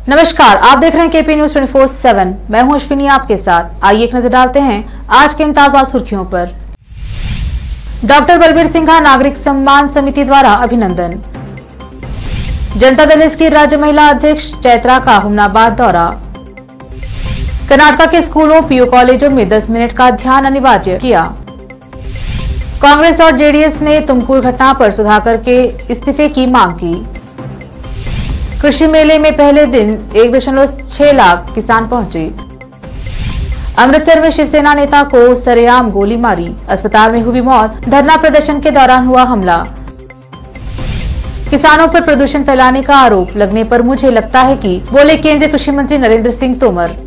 नमस्कार, आप देख रहे हैं केपी न्यूज 24/7। मैं हूं अश्विनी आपके साथ। आइए एक नजर डालते हैं आज के इन ताजा सुर्खियों पर। डॉक्टर बलबीर सिंघा नागरिक सम्मान समिति द्वारा अभिनंदन। जनता दल की राज्य महिला अध्यक्ष चैत्रा का हुमनाबाद दौरा। कर्नाटक के स्कूलों पीयू कॉलेजों में 10 मिनट का ध्यान अनिवार्य किया। कांग्रेस और जेडीएस ने तुमकुर घटना पर सुधाकर के इस्तीफे की मांग की। कृषि मेले में पहले दिन 1.6 लाख किसान पहुंचे। अमृतसर में शिवसेना नेता को सरेआम गोली मारी, अस्पताल में हुई मौत। धरना प्रदर्शन के दौरान हुआ हमला। किसानों पर प्रदूषण फैलाने का आरोप लगने पर मुझे लगता है कि बोले केंद्रीय कृषि मंत्री नरेंद्र सिंह तोमर।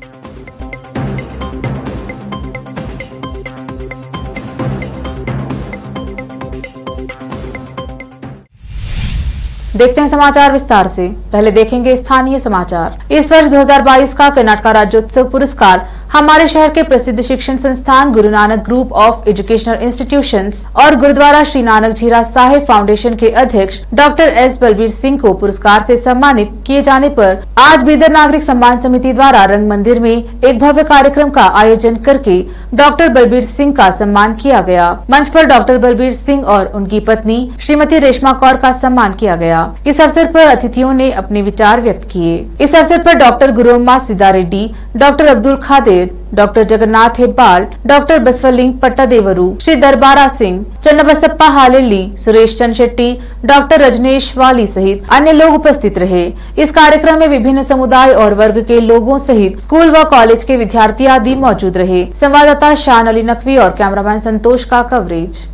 देखते हैं समाचार विस्तार से। पहले देखेंगे स्थानीय समाचार। इस वर्ष 2022 का कर्नाटक राज्योत्सव पुरस्कार हमारे शहर के प्रसिद्ध शिक्षण संस्थान Guru Nanak group of educational institutions और गुरुद्वारा श्री नानक झीरा साहिब फाउंडेशन के अध्यक्ष डॉक्टर एस बलबीर सिंह को पुरस्कार से सम्मानित किए जाने पर आज बीदर नागरिक सम्मान समिति द्वारा रंग मंदिर में एक भव्य कार्यक्रम का आयोजन करके डॉक्टर बलबीर सिंह का सम्मान किया गया। मंच पर डॉक्टर बलबीर सिंह और उनकी पत्नी श्रीमती रेशमा कौर का सम्मान किया गया। इस अवसर पर अतिथियों ने अपने विचार व्यक्त किए। इस अवसर पर doctor Gurumma Siddha Reddy, doctor Abdul Khader, doctor Jagannath Hebbal, doctor Basavalinga Pattadevaru, Shri Darbara Singh, Channabasappa Halleli, Suresh Chand Shetty, doctor Rajnish Wali सहित अन्य लोग उपस्थित रहे। इस कार्यक्रम में विभिन्न समुदाय और वर्ग के लोगों सहित स्कूल व कॉलेज के विद्यार्थी आदि मौजूद रहे। संवाददाता शान अली नकवी और कैमरामैन संतोष का कवरेज।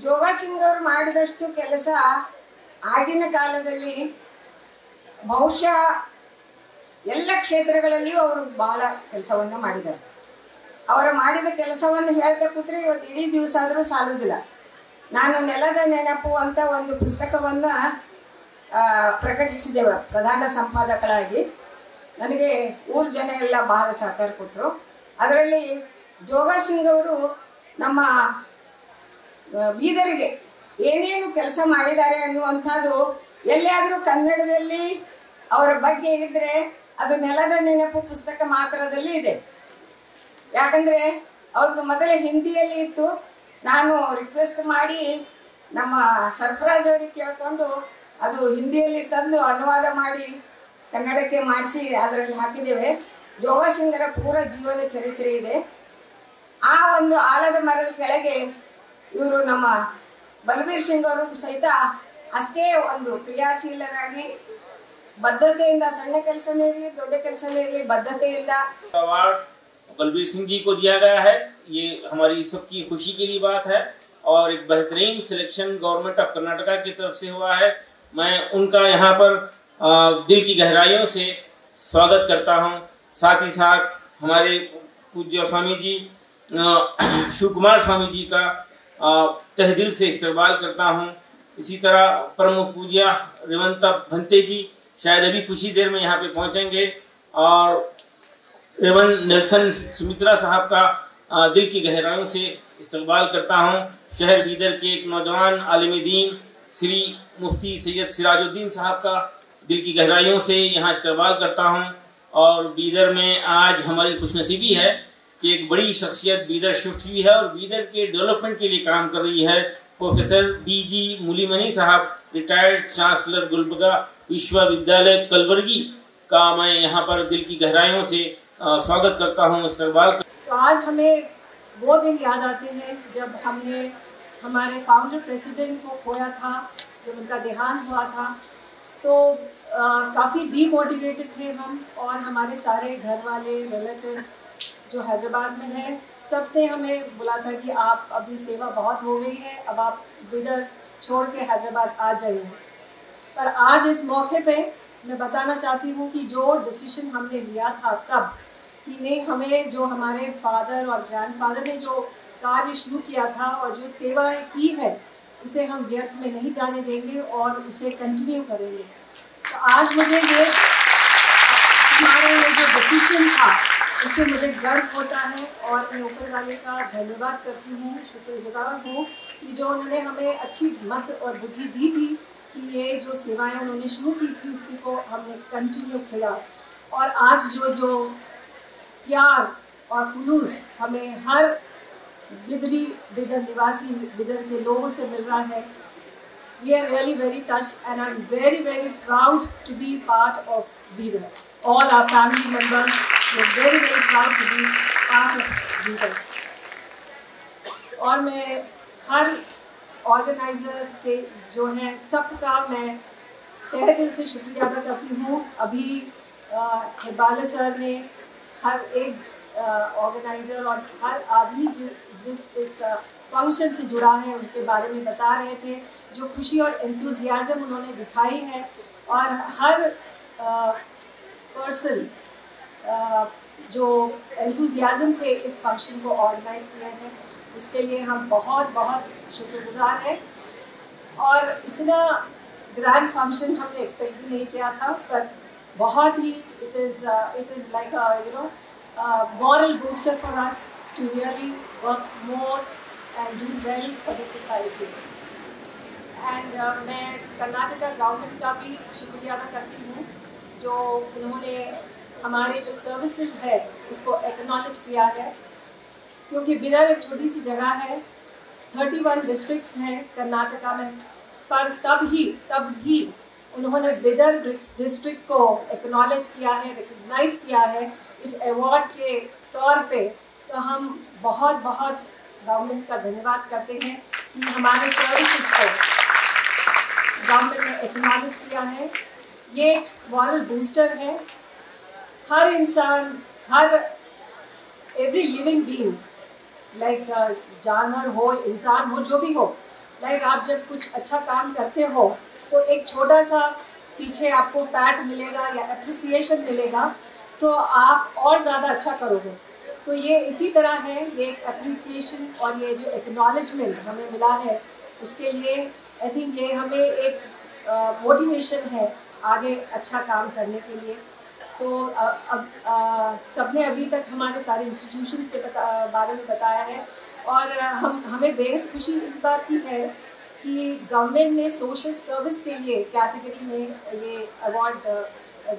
ಜೋಗ ಸಿಂಗ್ ಅವರು ಮಾಡಿದಷ್ಟು ಕೆಲಸ ಆಗಿನ ಕಾಲದಲ್ಲಿ ಬಹುಶಃ ಎಲ್ಲ ಕ್ಷೇತ್ರಗಳಲ್ಲಿಯೂ ಅವರು ಬಹಳ ಕೆಲಸವನ್ನು ಮಾಡಿದ್ದಾರೆ. ಅವರು ಮಾಡಿದ ಕೆಲಸವನ್ನು ಹೇಳ್ತಾ ಕೂತ್ರೆ ಇವತ್ತು ಇಡೀ ದಿವಸ ಆದರೂ ಸಾಲುವುದಿಲ್ಲ. ನಾನು ನೆಲದ ನೆನಪು ಅಂತ ಒಂದು ಪುಸ್ತಕವನ್ನು ಪ್ರಕಟಿಸಿದ್ದೇವೆ ಪ್ರಧಾನ ಸಂಪಾದಕರಾಗಿ. ನನಗೆ ಊರ ಜನ ಎಲ್ಲ ಬಹಳ ಸಹಕಾರ ಕೊಟ್ಟರು. ಅದರಲ್ಲಿ ಜೋಗ ಸಿಂಗ್ ಅವರು ನಮ್ಮ ಬೀದರಿಗೆ ಏನೇನು ಕೆಲಸ ಮಾಡಿದ್ದಾರೆ ಅನ್ನುವಂಥದ್ದು ಎಲ್ಲಿಯಾದರೂ ಕನ್ನಡದಲ್ಲಿ ಅವರ ಬಗ್ಗೆ ಇದ್ದರೆ ಅದು ನೆಲದ ನೆನಪು ಪುಸ್ತಕ ಮಾತ್ರದಲ್ಲಿ ಇದೆ. ಯಾಕಂದರೆ ಅವ್ರದ್ದು ಮೊದಲೇ ಹಿಂದಿಯಲ್ಲಿ ಇತ್ತು. ನಾನು ರಿಕ್ವೆಸ್ಟ್ ಮಾಡಿ ನಮ್ಮ ಸರ್ಫರಾಜ್ ಅವರಿಗೆ ಕೇಳ್ಕೊಂಡು ಅದು ಹಿಂದಿಯಲ್ಲಿ ತಂದು ಅನುವಾದ ಮಾಡಿ ಕನ್ನಡಕ್ಕೆ ಮಾಡಿಸಿ ಅದರಲ್ಲಿ ಹಾಕಿದ್ದೇವೆ. ಜೋಗ ಸಿಂಗರ ಪೂರ ಜೀವನ ಚರಿತ್ರೆ ಇದೆ. ಆ ಒಂದು ಆಲದ ಮರದ ಕೆಳಗೆ ಇವರು ನಮ್ಮ ಬಲಬೀರ್ ಸಿಂಗ್ ಅವರು ಸಹಿತ ಅಷ್ಟೇ ಒಂದು ಕ್ರಿಯಾಶೀಲರಾಗಿ बद्धतेಯಿಂದ ಸಣ್ಣ ಕೆಲಸನೇ ಇರಲಿ ದೊಡ್ಡ ಕೆಲಸನೇ ಇರಲಿ बद्धतेಯಿಂದ अवार्ड बलबीर सिंह जी को दिया गया है। ये हमारी सबकी खुशी के लिए बात है और एक बेहतरीन सिलेक्शन गवर्नमेंट ऑफ कर्नाटका की तरफ से हुआ है। मैं उनका यहाँ पर दिल की गहराइयों से स्वागत करता हूँ। साथ ही साथ हमारे पूज्य स्वामी जी शिव कुमार स्वामी जी का तहे दिल से इस्तेमाल करता हूँ। इसी तरह परम पूज्य रेवंत भंते जी शायद अभी कुछ ही देर में यहाँ पे पहुँचेंगे और रेवन नेल्सन सुमित्रा साहब का दिल की गहराइयों से इस्तकबाल करता हूँ। शहर बीदर के एक नौजवान आलिम दीन श्री मुफ्ती सैयद सिराजुद्दीन साहब का दिल की गहराइयों से यहाँ इस्तकबाल करता हूँ। और बीदर में आज हमारी खुशनसीबी है कि एक बड़ी शख्सियत बीदर शिफ्ट हुई है और बीदर के डेवलपमेंट के लिए काम कर रही है। प्रोफेसर बीजी मुलीमनी साहब रिटायर्ड चांसलर गुलबर्गा विश्वविद्यालय कलबुर्गी का मैं यहाँ पर दिल की गहराइयों से स्वागत करता हूँ, इस्तकबाल। तो आज हमें वो दिन याद आते हैं जब हमने हमारे फाउंडर प्रेसिडेंट को खोया था, जब उनका देहांत हुआ था। तो काफ़ी डीमोटिवेटेड थे हम और हमारे सारे घर वाले रिलेटिव्स जो हैदराबाद में हैं सब ने हमें बोला था कि आप अभी सेवा बहुत हो गई है, अब आप बीदर छोड़ के हैदराबाद आ जाइए। पर आज इस मौके पे मैं बताना चाहती हूँ कि जो डिसीजन हमने लिया था तब कि नहीं, हमें जो हमारे फादर और ग्रैंडफादर ने जो कार्य शुरू किया था और जो सेवाएं की है उसे हम व्यर्थ में नहीं जाने देंगे और उसे कंटिन्यू करेंगे। तो आज मुझे ये हमारे ये जो डिसीजन था उस पर मुझे गर्व होता है और मैं ऊपर वाले का धन्यवाद करती हूँ, शुक्रगुजार हूँ कि जो उन्होंने हमें अच्छी मत और बुद्धि दी थी कि ये जो सेवाएं उन्होंने शुरू की थी उसी को हमने कंटिन्यू किया। और आज जो प्यार और खुलूस हमें हर बिदर निवासी, बिदर के लोगों से मिल रहा है, we are really very touched and I'm very proud to be part of Bidar. All our family members, we are very proud to be part of Bidar. और मैं हर ऑर्गेनाइजर्स के जो हैं सबका मैं तहे दिल से शुक्रिया अदा करती हूँ। अभी हिबाले सर ने हर एक ऑर्गेनाइज़र और हर आदमी जिस इस फंक्शन से जुड़ा है उसके बारे में बता रहे थे, जो खुशी और एंथुजियाज़म उन्होंने दिखाई है और हर पर्सन जो एंथुजियाज़म से इस फंक्शन को ऑर्गेनाइज़ किया है उसके लिए हम बहुत शुक्रगुजार हैं। और इतना ग्रैंड फंक्शन हमने एक्सपेक्ट भी नहीं किया था, पर बहुत ही it is like you know moral booster for us to really work more and do well for the society. And मैं कर्नाटका गवर्नमेंट का भी शुक्रिया अदा करती हूँ जो उन्होंने हमारे जो सर्विसेज है उसको एक्नॉलेज किया है, क्योंकि बिदर एक छोटी सी जगह है, 31 डिस्ट्रिक्ट्स हैं कर्नाटका में, पर तब भी उन्होंने बिदर डिस्ट्रिक्ट को एक्नॉलेज किया है, रिकग्नाइज किया है इस अवार्ड के तौर पे। तो हम बहुत गवर्नमेंट का धन्यवाद करते हैं कि हमारे सर्विसेज को गवर्नमेंट ने एक्नॉलेज किया है। ये एक मॉरल बूस्टर है। हर इंसान, हर एवरी लिविंग बीइंग, लाइक जानवर हो, इंसान हो, जो भी हो, लाइक आप जब कुछ अच्छा काम करते हो तो एक छोटा सा पीछे आपको पैट मिलेगा या अप्रिसिएशन मिलेगा, तो आप और ज़्यादा अच्छा करोगे। तो ये इसी तरह है, ये एक अप्रिसिएशन और ये जो एक्नॉलेजमेंट हमें मिला है उसके लिए आई थिंक ये हमें एक मोटिवेशन है आगे अच्छा काम करने के लिए। तो अब सबने अभी तक हमारे सारे इंस्टीट्यूशंस के बारे में बताया है और हमें बेहद खुशी इस बात की है कि गवर्नमेंट ने सोशल सर्विस के लिए कैटेगरी में ये अवार्ड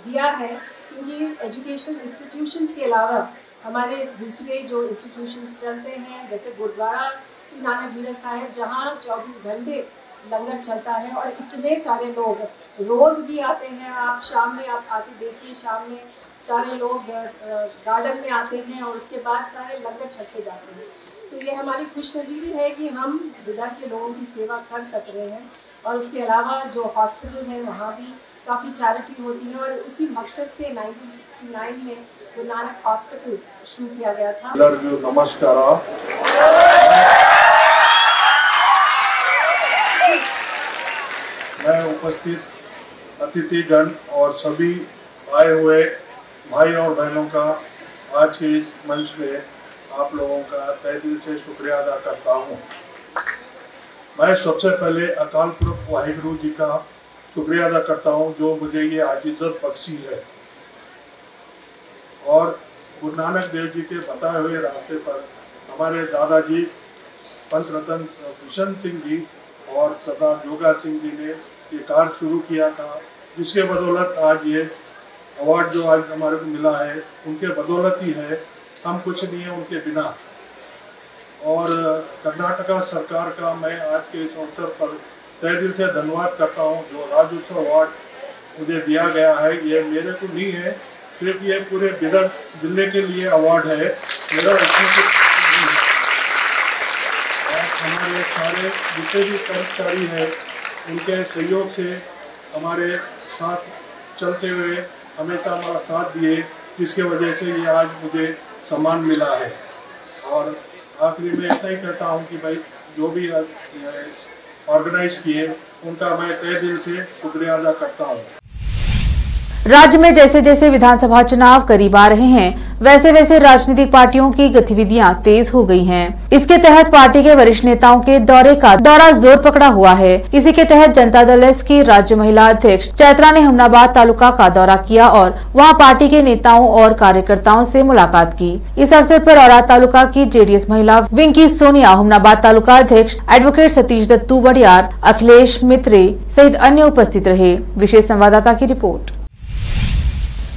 दिया है, क्योंकि एजुकेशन इंस्टीट्यूशंस के अलावा हमारे दूसरे जो इंस्टीट्यूशंस चलते हैं, जैसे गुरुद्वारा श्री नानक झीरा साहिब, जहाँ 24 घंटे लंगर चलता है और इतने सारे लोग रोज़ भी आते हैं। आप शाम में आप आके देखिए, शाम में सारे लोग गार्डन में आते हैं और उसके बाद सारे लंगर छक के जाते हैं। तो ये हमारी खुशनसीबी है कि हम बिदर के लोगों की सेवा कर सक रहे हैं। और उसके अलावा जो हॉस्पिटल है वहाँ भी काफ़ी चैरिटी होती है और उसी मकसद से 1969 में गुरु नानक हॉस्पिटल शुरू किया गया था। नमस्कार। मैं उपस्थित अतिथिगण और सभी आए हुए भाई और बहनों का आज के इस मंच पे आप लोगों का तहे दिल से शुक्रिया अदा करता हूँ। मैं सबसे पहले अकाल पुरख वाहिगुरु जी का शुक्रिया अदा करता हूँ जो मुझे ये आज इज्जत बख्शी है और गुरु नानक देव जी के बताए हुए रास्ते पर हमारे दादाजी पंत रतन भूषण सिंह जी और सरदार जोगा सिंह जी ने ये कार्य शुरू किया था, जिसके बदौलत आज ये अवार्ड जो आज हमारे को मिला है उनके बदौलत ही है, हम कुछ नहीं है उनके बिना। और कर्नाटका सरकार का मैं आज के इस अवसर पर तहे दिल से धन्यवाद करता हूँ। जो राज्योत्सव अवार्ड मुझे दिया गया है ये मेरे को नहीं है, सिर्फ ये पूरे बिदर जिले के लिए अवार्ड है, मेरा इसमें कुछ नहीं है। और हमारे सारे जितने भी कर्मचारी हैं उनके सहयोग से हमारे साथ चलते हुए हमेशा हमारा साथ दिए, जिसके वजह से ये आज मुझे सम्मान मिला है। और आखिरी में इतना ही कहता हूँ कि भाई जो भी ऑर्गेनाइज किए उनका मैं तहे दिल से शुक्रिया अदा करता हूँ। राज्य में जैसे जैसे विधानसभा चुनाव करीब आ रहे हैं वैसे वैसे राजनीतिक पार्टियों की गतिविधियां तेज हो गई हैं। इसके तहत पार्टी के वरिष्ठ नेताओं के दौरा जोर पकड़ा हुआ है। इसी के तहत जनता दल एस की राज्य महिला अध्यक्ष चैत्रा ने हुमनाबाद तालुका का दौरा किया और वहां पार्टी के नेताओं और कार्यकर्ताओं से मुलाकात की। इस अवसर पर औराद तालुका की जेडीएस महिला विंग की सोनिया, हुमनाबाद तालुका अध्यक्ष एडवोकेट सतीश दत्तू वडियार, अखिलेश मित्रे सहित अन्य उपस्थित रहे। विशेष संवाददाता की रिपोर्ट।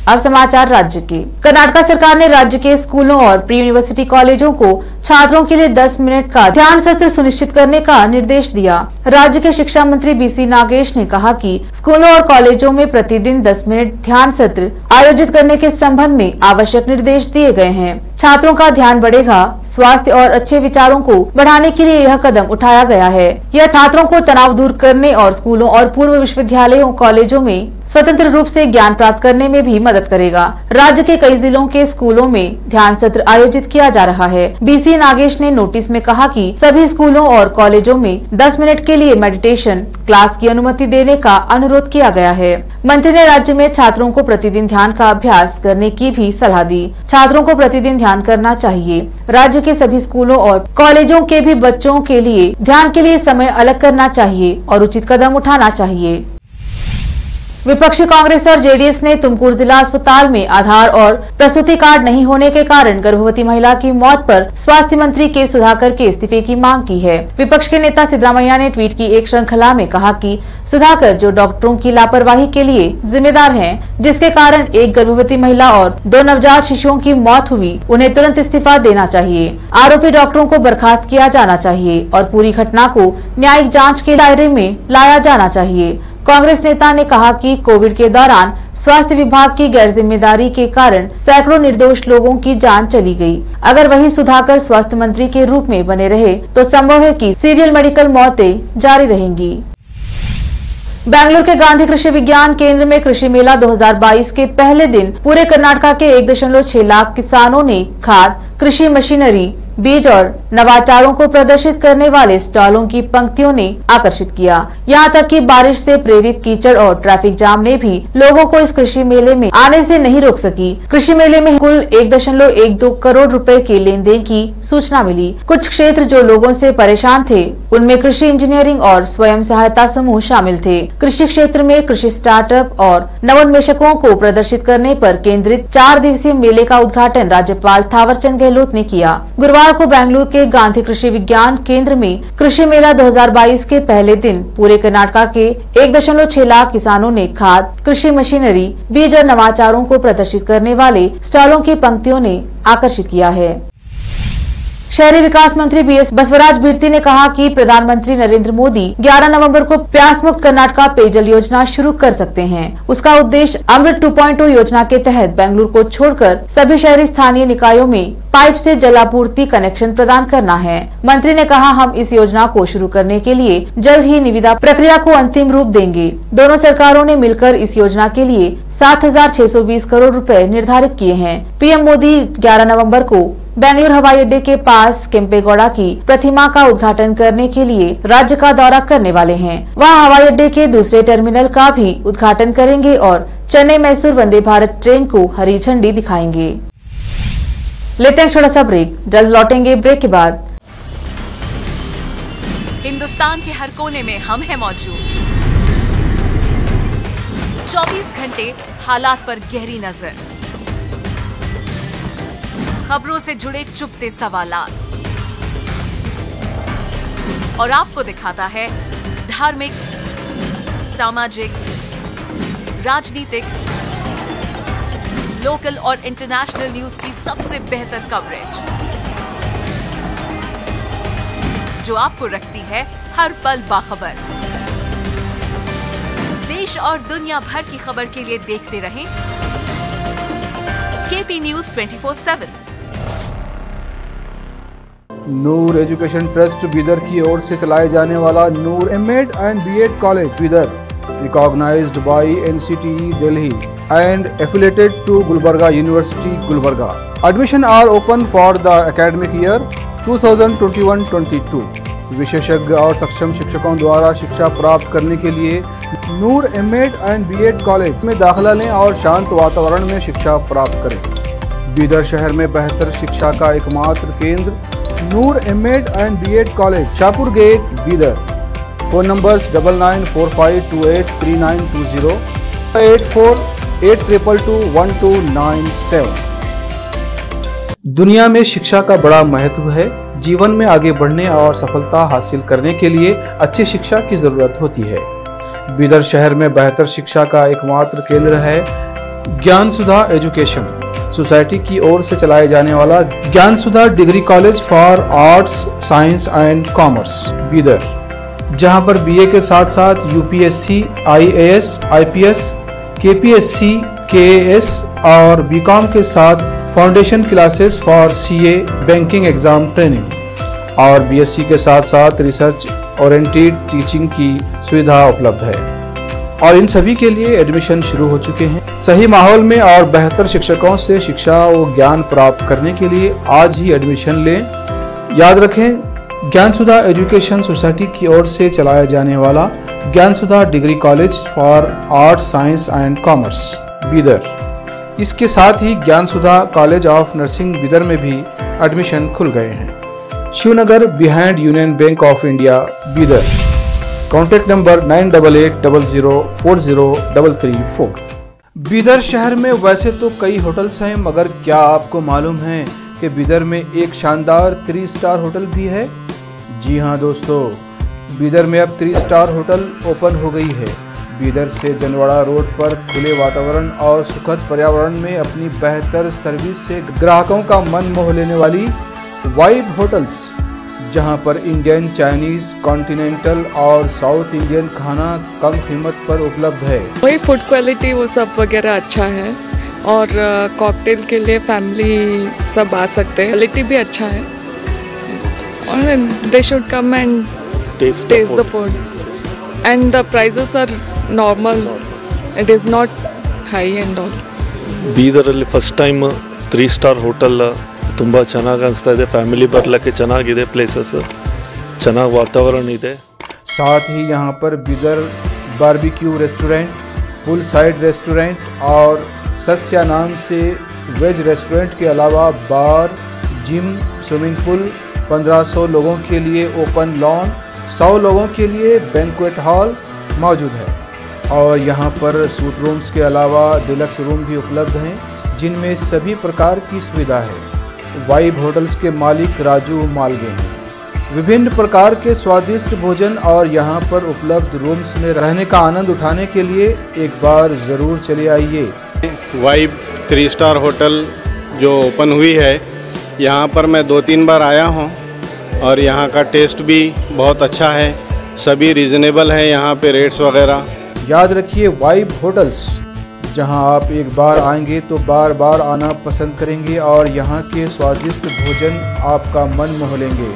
अब समाचार राज्य के। कर्नाटक सरकार ने राज्य के स्कूलों और प्री यूनिवर्सिटी कॉलेजों को छात्रों के लिए 10 मिनट का ध्यान सत्र सुनिश्चित करने का निर्देश दिया। राज्य के शिक्षा मंत्री बीसी नागेश ने कहा कि स्कूलों और कॉलेजों में प्रतिदिन 10 मिनट ध्यान सत्र आयोजित करने के संबंध में आवश्यक निर्देश दिए गए हैं। छात्रों का ध्यान बढ़ेगा। स्वास्थ्य और अच्छे विचारों को बढ़ाने के लिए यह कदम उठाया गया है। यह छात्रों को तनाव दूर करने और स्कूलों और पूर्व विश्वविद्यालयों कॉलेजों में स्वतंत्र रूप से ज्ञान प्राप्त करने में भी मदद करेगा। राज्य के कई जिलों के स्कूलों में ध्यान सत्र आयोजित किया जा रहा है। बीसी नागेश ने नोटिस में कहा कि सभी स्कूलों और कॉलेजों में 10 मिनट के लिए मेडिटेशन क्लास की अनुमति देने का अनुरोध किया गया है। मंत्री ने राज्य में छात्रों को प्रतिदिन ध्यान का अभ्यास करने की भी सलाह दी। छात्रों को प्रतिदिन ध्यान करना चाहिए। राज्य के सभी स्कूलों और कॉलेजों के भी बच्चों के लिए ध्यान के लिए समय अलग करना चाहिए और उचित कदम उठाना चाहिए। विपक्षी कांग्रेस और जेडीएस ने तुमकुर जिला अस्पताल में आधार और प्रसूति कार्ड नहीं होने के कारण गर्भवती महिला की मौत पर स्वास्थ्य मंत्री के सुधाकर के इस्तीफे की मांग की है। विपक्ष के नेता सिद्धरामैया ने ट्वीट की एक श्रृंखला में कहा कि सुधाकर जो डॉक्टरों की लापरवाही के लिए जिम्मेदार हैं, जिसके कारण एक गर्भवती महिला और 2 नवजात शिशुओं की मौत हुई, उन्हें तुरंत इस्तीफा देना चाहिए। आरोपी डॉक्टरों को बर्खास्त किया जाना चाहिए और पूरी घटना को न्यायिक जाँच के दायरे में लाया जाना चाहिए। कांग्रेस नेता ने कहा कि कोविड के दौरान स्वास्थ्य विभाग की गैर जिम्मेदारी के कारण सैकड़ों निर्दोष लोगों की जान चली गई। अगर वही सुधाकर स्वास्थ्य मंत्री के रूप में बने रहे तो संभव है कि सीरियल मेडिकल मौतें जारी रहेंगी। बेंगलुरु के गांधी कृषि विज्ञान केंद्र में कृषि मेला 2022 के पहले दिन पूरे कर्नाटक के 1.6 लाख किसानों ने खाद, कृषि मशीनरी, बीज और नवाचारों को प्रदर्शित करने वाले स्टॉलों की पंक्तियों ने आकर्षिट किया। यहाँ तक कि बारिश से प्रेरित कीचड़ और ट्रैफिक जाम ने भी लोगों को इस कृषि मेले में आने से नहीं रोक सकी। कृषि मेले में कुल 1.12 करोड़ रुपए के लेन देन की सूचना मिली। कुछ क्षेत्र जो लोगों से परेशान थे, उनमें कृषि इंजीनियरिंग और स्वयं सहायता समूह शामिल थे। कृषि क्षेत्र में कृषि स्टार्टअप और नवोन्मेषकों को प्रदर्शित करने पर केंद्रित 4 दिवसीय मेले का उद्घाटन राज्यपाल थावरचंद गहलोत ने किया। गुरुवार को बेंगलुरु के गांधी कृषि विज्ञान केंद्र में कृषि मेला 2022 के पहले दिन पूरे कर्नाटक के 1.6 लाख किसानों ने खाद, कृषि मशीनरी, बीज और नवाचारों को प्रदर्शित करने वाले स्टॉलों की पंक्तियों ने आकर्षित किया है। शहरी विकास मंत्री बीएस बसवराज बिरती ने कहा कि प्रधानमंत्री नरेंद्र मोदी 11 नवंबर को प्यास मुक्त कर्नाटक पेयजल योजना शुरू कर सकते हैं। उसका उद्देश्य अमृत 2.0 योजना के तहत बेंगलुरु को छोड़कर सभी शहरी स्थानीय निकायों में पाइप से जलापूर्ति कनेक्शन प्रदान करना है। मंत्री ने कहा, हम इस योजना को शुरू करने के लिए जल्द ही निविदा प्रक्रिया को अंतिम रूप देंगे। दोनों सरकारों ने मिलकर इस योजना के लिए 7,620 करोड़ रुपए निर्धारित किए हैं। पीएम मोदी 11 नवंबर को बेंगलुरु हवाई अड्डे के पास केम्पेगौड़ा की प्रतिमा का उद्घाटन करने के लिए राज्य का दौरा करने वाले हैं। वहां हवाई अड्डे के दूसरे टर्मिनल का भी उद्घाटन करेंगे और चेन्नई मैसूर वंदे भारत ट्रेन को हरी झंडी दिखाएंगे। लेते हैं छोटा सा ब्रेक, जल्द लौटेंगे ब्रेक के बाद। हिंदुस्तान के हर कोने में हम हैं मौजूद। 24 घंटे हालात पर गहरी नजर, खबरों से जुड़े चुपते सवालात और आपको दिखाता है धार्मिक, सामाजिक, राजनीतिक, लोकल और इंटरनेशनल न्यूज की सबसे बेहतर कवरेज जो आपको रखती है हर पल बाखबर। देश और दुनिया भर की खबर के लिए देखते रहें KP news 24/7। Noor education trust Bidar की ओर से चलाए जाने वाला Noor MEd and BEd college Bidar, recognized by NCTE Delhi and affiliated to Gulbarga University, Gulbarga. Admission are open for the academic year 2021-22. विशेषज्ञ और सक्षम शिक्षकों द्वारा शिक्षा प्राप्त करने के लिए नूर एमएड एंड बीएड कॉलेज में दाखिला लें और शांत वातावरण में शिक्षा प्राप्त करें। बीदर शहर में बेहतर शिक्षा का एकमात्र केंद्र Noor MEd and BEd college, Shahpur gate, Bidar. Phone numbers 9945283920, 8482221297। दुनिया में शिक्षा का बड़ा महत्व है। जीवन में आगे बढ़ने और सफलता हासिल करने के लिए अच्छी शिक्षा की जरूरत होती है। बीदर शहर में बेहतर शिक्षा का एकमात्र केंद्र है ज्ञान सुधा एजुकेशन सोसाइटी की ओर से चलाए जाने वाला Gnana Sudha degree college for arts, science and commerce Bidar, जहां पर बीए के साथ साथ UPSC, IAS, IPS, KPSC, KAS और बीकॉम के साथ foundation classes for CA, banking exam training और बीएससी के साथ साथ रिसर्च ओरिएंटेड टीचिंग की सुविधा उपलब्ध है और इन सभी के लिए एडमिशन शुरू हो चुके हैं। सही माहौल में और बेहतर शिक्षकों से शिक्षा व ज्ञान प्राप्त करने के लिए आज ही एडमिशन लें। याद रखें, ज्ञान सुधा एजुकेशन सोसाइटी की ओर से चलाया जाने वाला Gnana Sudha degree college for arts, science and commerce Bidar, इसके साथ ही Gnana Sudha college of nursing Bidar में भी एडमिशन खुल गए हैं। Shivnagar behind Union Bank of India Bidar. Contact number 988800403334। Bidar शहर में वैसे तो कई होटल्स हैं, मगर क्या आपको मालूम है कि बीदर में एक शानदार 3 स्टार होटल भी है? जी हाँ दोस्तों, बीदर में अब 3 स्टार होटल ओपन हो गई है। बीदर से जनवाड़ा रोड पर खुले वातावरण और सुखद पर्यावरण में अपनी बेहतर सर्विस से ग्राहकों का मन मोह लेने वाली वाइब होटल्स, जहां पर इंडियन, चाइनीज, कॉन्टिनेंटल और साउथ इंडियन खाना कम कीमत पर उपलब्ध है। वही फूड क्वालिटी वो सब वगैरह अच्छा है और कॉकटेल के लिए फैमिली सब आ सकते हैं। क्वालिटी भी अच्छा है और they should come and taste the food and the prices are normal, it is not high and all. ಬೀದರಲ್ಲಿ ಫಸ್ಟ್ ಟೈಮ್ 3 ಸ್ಟಾರ್ ಹೋಟೆಲ್ ತುಂಬ ಚೆನ್ನಾಗಿ ಅನಿಸ್ತಾ ಇದೆ। ಫ್ಯಾಮಿಲಿ ಬರಲಿಕ್ಕೆ ಚೆನ್ನಾಗಿದೆ, ಪ್ಲೇಸಸ್ ಚೆನ್ನಾಗಿ ವಾತಾವರಣ ಇದೆ। साथ ही यहाँ पर बीदर बारबेक्यू रेस्टोरेंट, पुल साइड रेस्टोरेंट और सस्या नाम से वेज रेस्टोरेंट के अलावा बार, जिम, स्विमिंग पूल, 1500 लोगों के लिए ओपन लॉन, 100 लोगों के लिए बैंक्वेट हॉल मौजूद है और यहाँ पर सूट रूम्स के अलावा डिलक्स रूम भी उपलब्ध हैं, जिनमें सभी प्रकार की सुविधा है। वाइब होटल्स के मालिक राजू मालगे हैं। विभिन्न प्रकार के स्वादिष्ट भोजन और यहाँ पर उपलब्ध रूम्स में रहने का आनंद उठाने के लिए एक बार ज़रूर चले आइए। वाइब 3 स्टार होटल जो ओपन हुई है, यहाँ पर मैं 2-3 बार आया हूँ और यहाँ का टेस्ट भी बहुत अच्छा है। सभी रीज़नेबल हैं यहाँ पे रेट्स वगैरह। याद रखिए, वाइब होटल्स, जहां आप एक बार आएंगे तो बार बार आना पसंद करेंगे और यहाँ के स्वादिष्ट भोजन आपका मन मोह लेंगे।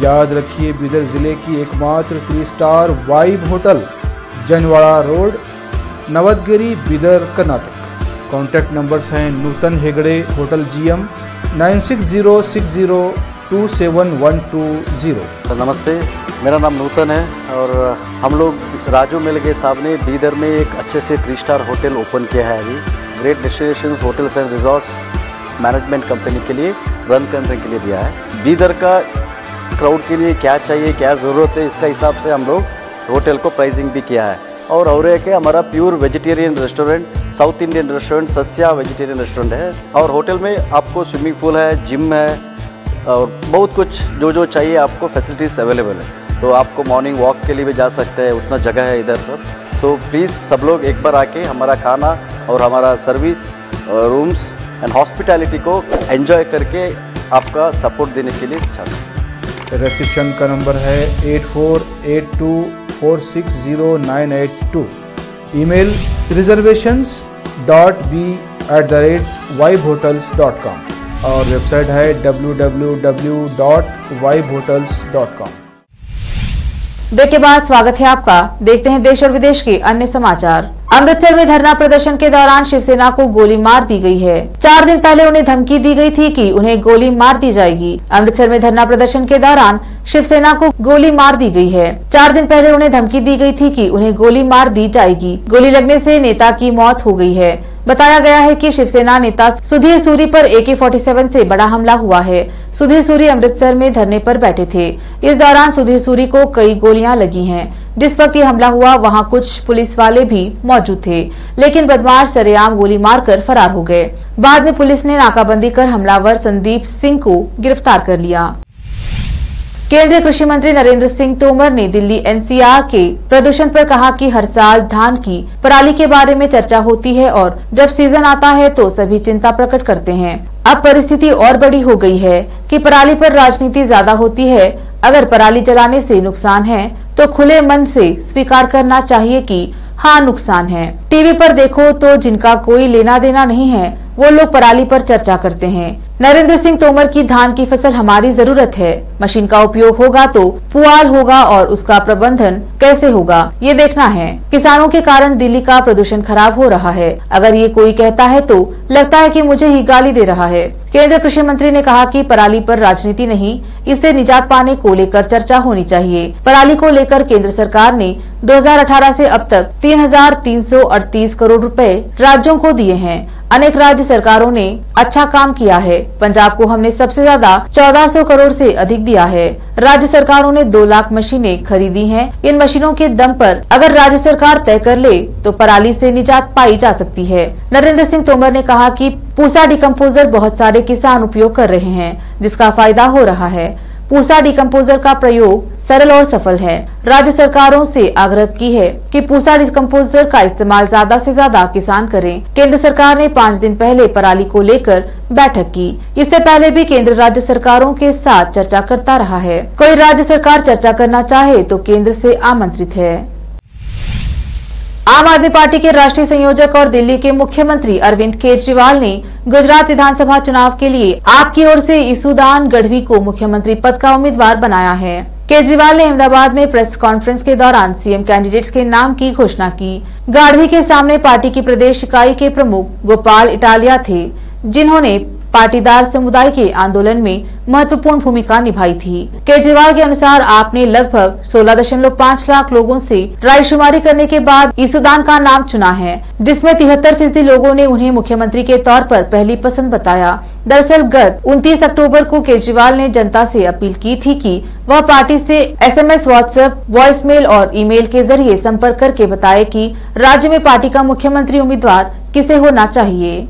याद रखिए, बीदर ज़िले की एकमात्र 3 star vibe hotel, Janwada road, Navadgiri, Bidar, Karnataka. Contact numbers हैं नूतन हेगड़े, होटल GM 9606027120। नमस्ते, मेरा नाम नूतन है और हम लोग राजू मिलगे साहब ने बीदर में एक अच्छे से 3 स्टार होटल ओपन किया है। अभी great destinations hotels and resorts management company के लिए रन करने के लिए दिया है। बीदर का क्राउड के लिए क्या चाहिए, क्या ज़रूरत है, इसका हिसाब से हम लोग होटल को प्राइसिंग भी किया है। और एक है हमारा pure vegetarian restaurant, south Indian restaurant, Sasya vegetarian restaurant है और होटल में आपको स्विमिंग पूल है, जिम है और बहुत कुछ जो चाहिए आपको फैसिलिटीज़ अवेलेबल है। तो आपको मॉर्निंग वॉक के लिए भी जा सकते हैं, उतना जगह है इधर सब। तो प्लीज़ सब लोग एक बार आके हमारा खाना और हमारा सर्विस, रूम्स एंड हॉस्पिटैलिटी को एंजॉय करके आपका सपोर्ट देने के लिए चाहते हैं। रिसेप्शन का नंबर है 8482460982। ईमेल reservations.b@vibehotels.com और वेबसाइट है www.vibehotels.com। ब्रेक के बाद स्वागत है आपका। देखते हैं देश और विदेश के अन्य समाचार। अमृतसर में धरना प्रदर्शन के दौरान शिवसेना को गोली मार दी गई है। 4 दिन पहले उन्हें धमकी दी गई थी कि उन्हें गोली मार दी जाएगी। अमृतसर में धरना प्रदर्शन के दौरान शिवसेना को गोली मार दी गई है। 4 दिन पहले उन्हें धमकी दी गई थी कि उन्हें गोली मार दी जाएगी। गोली लगने से नेता की मौत हो गई है। बताया गया है कि शिवसेना नेता सुधीर सूरी पर AK-47 से बड़ा हमला हुआ है। सुधीर सूरी अमृतसर में धरने पर बैठे थे। इस दौरान सुधीर सूरी को कई गोलियां लगी हैं। जिस वक्त ये हमला हुआ वहां कुछ पुलिस वाले भी मौजूद थे, लेकिन बदमाश सरेआम गोली मारकर फरार हो गए। बाद में पुलिस ने नाकाबंदी कर हमलावर संदीप सिंह को गिरफ्तार कर लिया। केंद्रीय कृषि मंत्री नरेंद्र सिंह तोमर ने दिल्ली एनसीआर के प्रदूषण पर कहा कि हर साल धान की पराली के बारे में चर्चा होती है और जब सीजन आता है तो सभी चिंता प्रकट करते हैं। अब परिस्थिति और बड़ी हो गई है कि पराली पर राजनीति ज्यादा होती है। अगर पराली जलाने से नुकसान है तो खुले मन से स्वीकार करना चाहिए कि हाँ नुकसान है। टीवी पर देखो तो जिनका कोई लेना देना नहीं है वो लोग पराली पर चर्चा करते हैं। नरेंद्र सिंह तोमर की धान की फसल हमारी जरूरत है। मशीन का उपयोग होगा तो पुआल होगा और उसका प्रबंधन कैसे होगा ये देखना है। किसानों के कारण दिल्ली का प्रदूषण खराब हो रहा है। अगर ये कोई कहता है तो लगता है कि मुझे ही गाली दे रहा है। केंद्रीय कृषि मंत्री ने कहा कि पराली पर राजनीति नहीं, इससे निजात पाने को लेकर चर्चा होनी चाहिए। पराली को लेकर केंद्र सरकार ने 2018 से अब तक 3,338 करोड़ रुपए राज्यों को दिए हैं। अनेक राज्य सरकारों ने अच्छा काम किया है। पंजाब को हमने सबसे ज्यादा 1400 करोड़ से अधिक दिया है। राज्य सरकारों ने 2 लाख मशीनें खरीदी हैं। इन मशीनों के दम पर अगर राज्य सरकार तय कर ले तो पराली से निजात पाई जा सकती है। नरेंद्र सिंह तोमर ने कहा कि पूसा डिकम्पोजर बहुत सारे किसान उपयोग कर रहे हैं जिसका फायदा हो रहा है। पूसा डिकम्पोजर का प्रयोग सरल और सफल है। राज्य सरकारों से आग्रह की है कि पूसा डिकम्पोजर का इस्तेमाल ज्यादा से ज्यादा किसान करें। केंद्र सरकार ने 5 दिन पहले पराली को लेकर बैठक की। इससे पहले भी केंद्र राज्य सरकारों के साथ चर्चा करता रहा है। कोई राज्य सरकार चर्चा करना चाहे तो केंद्र से आमंत्रित है। आम आदमी पार्टी के राष्ट्रीय संयोजक और दिल्ली के मुख्यमंत्री अरविंद केजरीवाल ने गुजरात विधानसभा चुनाव के लिए आपकी ओर से ईसुदान गढ़वी को मुख्यमंत्री पद का उम्मीदवार बनाया है। केजरीवाल ने अहमदाबाद में प्रेस कॉन्फ्रेंस के दौरान सीएम कैंडिडेट्स के नाम की घोषणा की। गाढ़वी के सामने पार्टी की प्रदेश इकाई के प्रमुख गोपाल इटालिया थे, जिन्होंने पाटीदार समुदाय के आंदोलन में महत्वपूर्ण भूमिका निभाई थी। केजरीवाल के अनुसार आपने लगभग 16.5 लाख लोगों से रायशुमारी करने के बाद ईसुदान का नाम चुना है, जिसमें 73% लोगों ने उन्हें मुख्यमंत्री के तौर पर पहली पसंद बताया। दरअसल गत 29 अक्टूबर को केजरीवाल ने जनता से अपील की थी कि वह पार्टी से SMS, व्हाट्सएप, वॉइसमेल और ईमेल के जरिए संपर्क करके बताए कि राज्य में पार्टी का मुख्यमंत्री उम्मीदवार किसे होना चाहिए।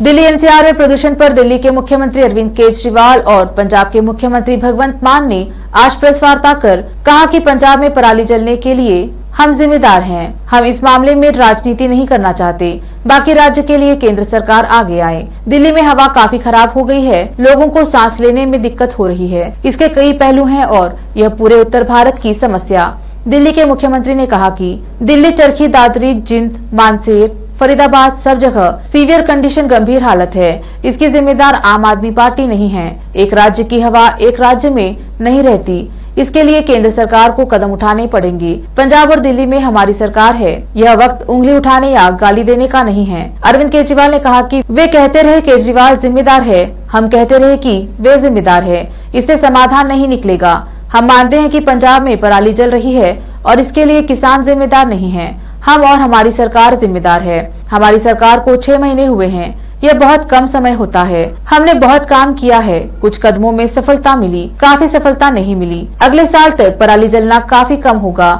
दिल्ली एनसीआर में प्रदूषण पर दिल्ली के मुख्यमंत्री अरविंद केजरीवाल और पंजाब के मुख्यमंत्री भगवंत मान ने आज प्रेस वार्ता कर कहा कि पंजाब में पराली जलने के लिए हम जिम्मेदार हैं। हम इस मामले में राजनीति नहीं करना चाहते। बाकी राज्य के लिए केंद्र सरकार आगे आए। दिल्ली में हवा काफी खराब हो गई है। लोगों को सांस लेने में दिक्कत हो रही है। इसके कई पहलू हैं और यह पूरे उत्तर भारत की समस्या। दिल्ली के मुख्यमंत्री ने कहा कि दिल्ली, चरखी दादरी, जिंद, मानसेर, फरीदाबाद सब जगह सीवियर कंडीशन, गंभीर हालत है। इसकी जिम्मेदार आम आदमी पार्टी नहीं है। एक राज्य की हवा एक राज्य में नहीं रहती। इसके लिए केंद्र सरकार को कदम उठाने पड़ेंगे। पंजाब और दिल्ली में हमारी सरकार है। यह वक्त उंगली उठाने या गाली देने का नहीं है। अरविंद केजरीवाल ने कहा कि वे कहते रहे केजरीवाल जिम्मेदार है, हम कहते रहे कि वे जिम्मेदार है। इससे समाधान नहीं निकलेगा। हम मानते हैं कि पंजाब में पराली जल रही है और इसके लिए किसान जिम्मेदार नहीं है। हम और हमारी सरकार जिम्मेदार है। हमारी सरकार को 6 महीने हुए हैं। यह बहुत कम समय होता है। हमने बहुत काम किया है। कुछ कदमों में सफलता मिली, काफी सफलता नहीं मिली। अगले साल तक पराली जलना काफी कम होगा।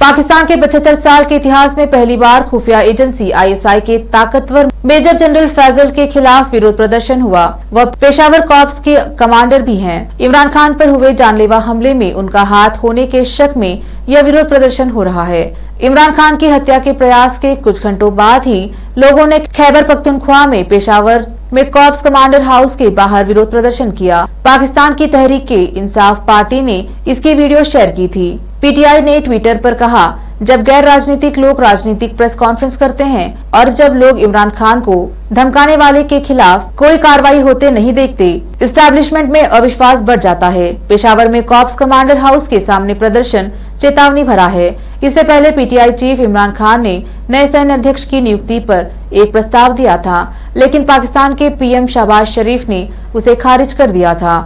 पाकिस्तान के 75 साल के इतिहास में पहली बार खुफिया एजेंसी ISI के ताकतवर मेजर जनरल फैजल के खिलाफ विरोध प्रदर्शन हुआ। वह पेशावर कॉर्प्स के कमांडर भी हैं। इमरान खान पर हुए जानलेवा हमले में उनका हाथ होने के शक में यह विरोध प्रदर्शन हो रहा है। इमरान खान की हत्या के प्रयास के कुछ घंटों बाद ही लोगों ने खैबर पख्तूनख्वा में पेशावर में कॉर्प्स कमांडर हाउस के बाहर विरोध प्रदर्शन किया। पाकिस्तान की तहरीक-ए-इंसाफ पार्टी ने इसकी वीडियो शेयर की थी। PTI ने ट्विटर पर कहा, जब गैर राजनीतिक लोग राजनीतिक प्रेस कॉन्फ्रेंस करते हैं और जब लोग इमरान खान को धमकाने वाले के खिलाफ कोई कार्रवाई होते नहीं देखते, एस्टैब्लिशमेंट में अविश्वास बढ़ जाता है। पेशावर में कॉर्प्स कमांडर हाउस के सामने प्रदर्शन चेतावनी भरा है। इससे पहले PTI चीफ इमरान खान ने नए सैन्य अध्यक्ष की नियुक्ति पर एक प्रस्ताव दिया था, लेकिन पाकिस्तान के PM शहबाज शरीफ ने उसे खारिज कर दिया था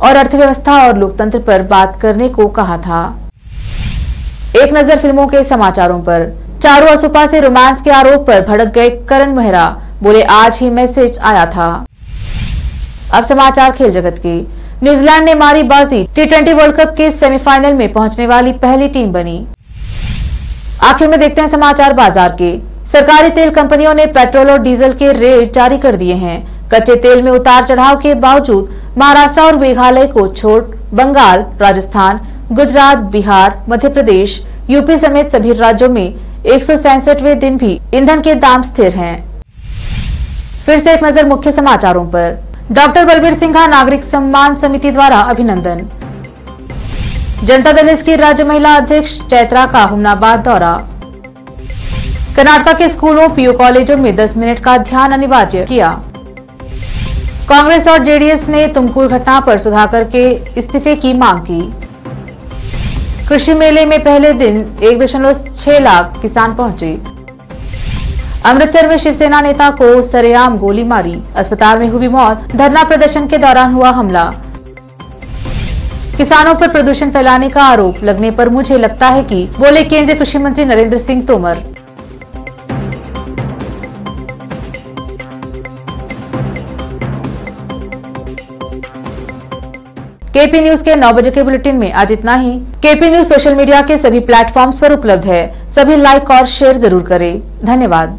और अर्थव्यवस्था और लोकतंत्र पर बात करने को कहा था। एक नजर फिल्मों के समाचारों पर। चारू असुपा से रोमांस के आरोप पर भड़क गए करण मेहरा, बोले आज ही मैसेज आया था। अब समाचार खेल जगत के। न्यूजीलैंड ने मारी बाजी, T20 वर्ल्ड कप के सेमीफाइनल में पहुंचने वाली पहली टीम बनी। आखिर में देखते हैं समाचार बाजार के। सरकारी तेल कंपनियों ने पेट्रोल और डीजल के रेट जारी कर दिए हैं। कच्चे तेल में उतार चढ़ाव के बावजूद महाराष्ट्र और मेघालय को छोड़ बंगाल, राजस्थान, गुजरात, बिहार, मध्य प्रदेश, यूपी समेत सभी राज्यों में 167वें दिन भी ईंधन के दाम स्थिर हैं। फिर से एक नजर मुख्य समाचारों पर। डॉक्टर बलबीर सिंघा नागरिक सम्मान समिति द्वारा अभिनंदन। जनता दल एस की राज्य महिला अध्यक्ष चैत्रा का हुमनाबाद दौरा। कर्नाटक के स्कूलों, पीयू कॉलेजों में 10 मिनट का ध्यान अनिवार्य किया। कांग्रेस और जेडीएस ने तुमकुर घटना पर सुधाकर के इस्तीफे की मांग की। कृषि मेले में पहले दिन 1.6 लाख किसान पहुंचे। अमृतसर में शिवसेना नेता को सरेआम गोली मारी, अस्पताल में हुई मौत। धरना प्रदर्शन के दौरान हुआ हमला। किसानों पर प्रदूषण फैलाने का आरोप लगने पर मुझे लगता है कि बोले केंद्रीय कृषि मंत्री नरेंद्र सिंह तोमर। केपी न्यूज के 9 बजे के बुलेटिन में आज इतना ही। केपी न्यूज सोशल मीडिया के सभी प्लेटफॉर्म्स पर उपलब्ध है। सभी लाइक और शेयर जरूर करें। धन्यवाद।